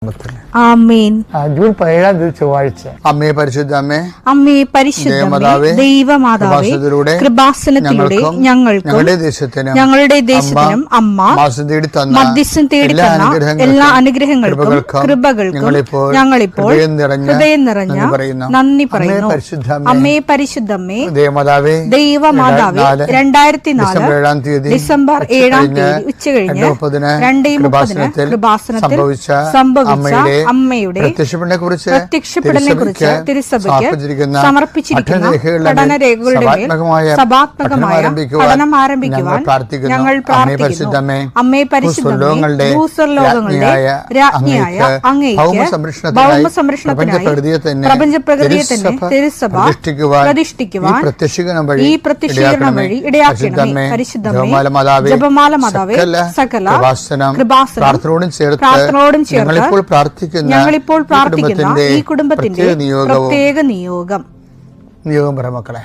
ആമേൻ. June 17 ചൊവ്വാഴ്ച. അമ്മേ പരിശുദ്ധ അമ്മേ, അമ്മേ പരിശുദ്ധമേ, ദൈവമാതാവേ, കൃപാസനത്തിലൂടെ ഞങ്ങൾക്കും ഞങ്ങളുടെ ദേശത്തിനും അമ്മ മധ്യസ്ഥം തേടിത്തന്ന എല്ലാ അനുഗ്രഹങ്ങൾക്കും കൃപകൾക്കും ഞങ്ങളിപ്പോൾ ഹൃദയം നിറഞ്ഞ നന്ദി പറയുന്നു. അമ്മേ പരിശുദ്ധമ്മേ, ദൈവമാതാവേ, 2004 ഡിസംബർ 7 ഉച്ചകഴിഞ്ഞ് 2:30 കൃപാസനത്തിൽ സംഭവിച്ച അമ്മയുടെ പ്രത്യക്ഷപ്പെടലിനെക്കുറിച്ച് തിരുസഭയ്ക്ക് സമർപ്പിച്ചിരിക്കുന്ന പഠനരേഖകളുടെ മേൽ സഭാത്മകമായ പഠനം ആരംഭിക്കുവാൻ ഞങ്ങൾ പ്രാർത്ഥിക്കുന്നു. അമ്മേ പരിശുദ്ധമേ, ഭൂസ്വർലോകങ്ങളുടെ രാജ്ഞിയായ അങ്ങേയ്ക്ക് ഭൗമ സംരക്ഷണത്തിനായി പ്രപഞ്ചപ്രകൃതിയെ തന്നെ തിരുസഭ പ്രതിഷ്ഠിക്കുവാൻ ഈ പ്രത്യക്ഷീകരണം വഴി ഇടയാക്കണമേ. പരിശുദ്ധമേ, ജപമാല മാതാവേ, സകല കൃപാസനം പ്രാർത്ഥനയോടും ചേർത്ത് ഞങ്ങളിപ്പോൾ പ്രാർത്ഥിക്കുന്ന ഈ കുടുംബത്തിന്റെ പ്രത്യേക നിയോഗം. മക്കളെ.